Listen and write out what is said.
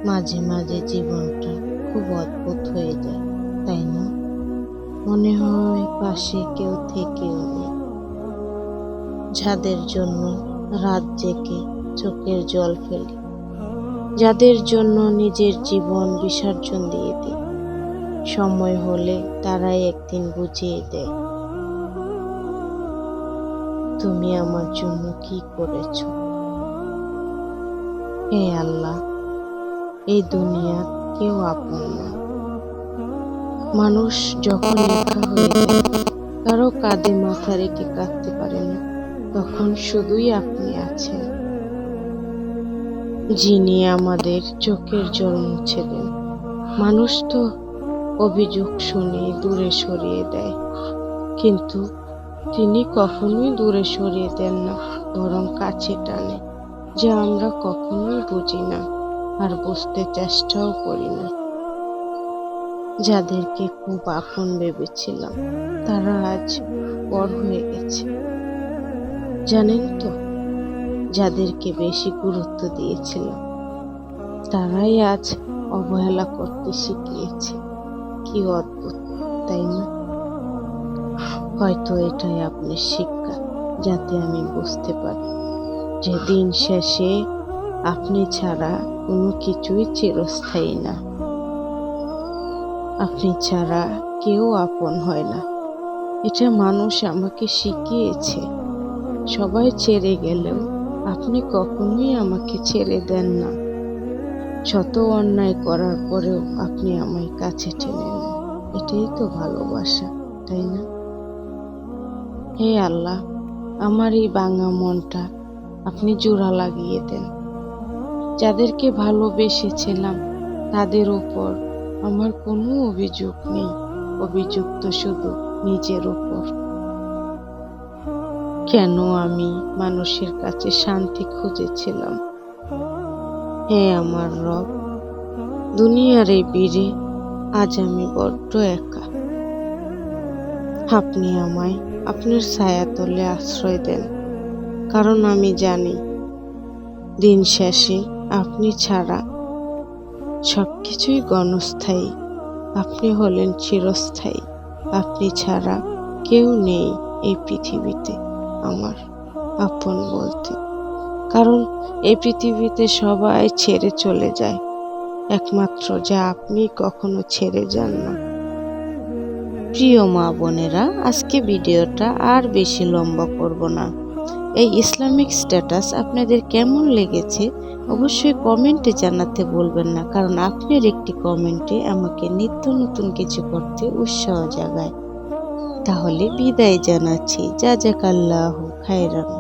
মাঝে মাঝে জীবনটা খুব অদ্ভুত হয়ে যায়, তাই না? মনে হয় পাশে কেউ থেকেও নেই, যাদের জন্য রাত জেগে চোখের জল ফেলি, যাদের জন্য নিজের জীবন বিসর্জন দিয়ে দিই। সময় হলে তারাই একদিন বুঝিয়ে দেয়, তুমি আমার জন্য কি করেছো। হে আল্লাহ, এই দুনিয়ার কেউ আপন না। মানুষ যখন একা হয়ে যায়, কারো কাঁধে মাথা রেখে কাঁদতে পারে না, তখন শুধুই আপনি আছেন, যিনি আমাদের চোখের জল মুছে দেন। মানুষ তো অভিযোগ শুনে দূরে সরিয়ে দেয়, কিন্তু তিনি কখনোই দূরে সরিয়ে দেন না, বরং কাছে টানে, যা আমরা কখনোই বুঝি না আর বুঝতে চেষ্টাও করি না। যাদেরকে খুব আপন ভেবেছিলাম, তারা আজ পর হয়ে গেছে। জানেন তো, যাদেরকে বেশি গুরুত্ব দিয়েছিলাম, তারাই আজ অবহেলা করতে শিখিয়েছে। কি অদ্ভুত, তাই না? হয়তো এটাই আপনার শিক্ষা, যাতে আমি বুঝতে পারি যে দিন শেষে আপনি ছাড়া কোনো কিছুই চিরস্থায়ী না। আপনি ছাড়া কেউ আপন হয় না, এটা মানুষ আমাকে শিখিয়েছে। সবাই ছেড়ে গেলেও আপনি কখনোই আমাকে ছেড়ে দেন না। শত অন্যায় করার পরেও আপনি আমায় কাছে টেনে নেন। এটাই তো ভালোবাসা, তাই না? হে আল্লাহ, আমার এই ভাঙা মনটা আপনি জোড়া লাগিয়ে দেন। যাদেরকে ভালোবেসেছিলাম, তাদের উপর আমার কোনো অভিযোগ নেই, অভিযোগ তো শুধু নিজের উপর। কেন আমি মানুষের কাছে শান্তি খুঁজেছিলাম। হে আমার রব, দুনিয়ার এই ভিড়ে আজ আমি বড্ড একা। আপনি আমায় আপনার ছায়াতলে আশ্রয় দেন, কারণ আমি জানি দিন শেষে আপনি ছাড়া সবকিছুই ক্ষণস্থায়ী। আপনি হলেন চিরস্থায়ী। আপনি ছাড়া কেউ নেই এই পৃথিবীতে আমার আপন বলতে, কারণ এই পৃথিবীতে সবাই ছেড়ে চলে যায়, একমাত্র যা আপনি কখনো ছেড়ে যান না। প্রিয় মা বোনেরা, আজকে ভিডিওটা আর বেশি লম্বা করব না। এই ইসলামিক স্ট্যাটাস আপনাদের কেমন লেগেছে অবশ্যই কমেন্টে জানাতে ভুলবেন না, কারণ আপনার একটি কমেন্টে আমাকে নিত্য নতুন কিছু করতে উৎসাহ জাগায়। তাহলে বিদায় জানাচ্ছি, জাযাকাল্লাহু খায়রান।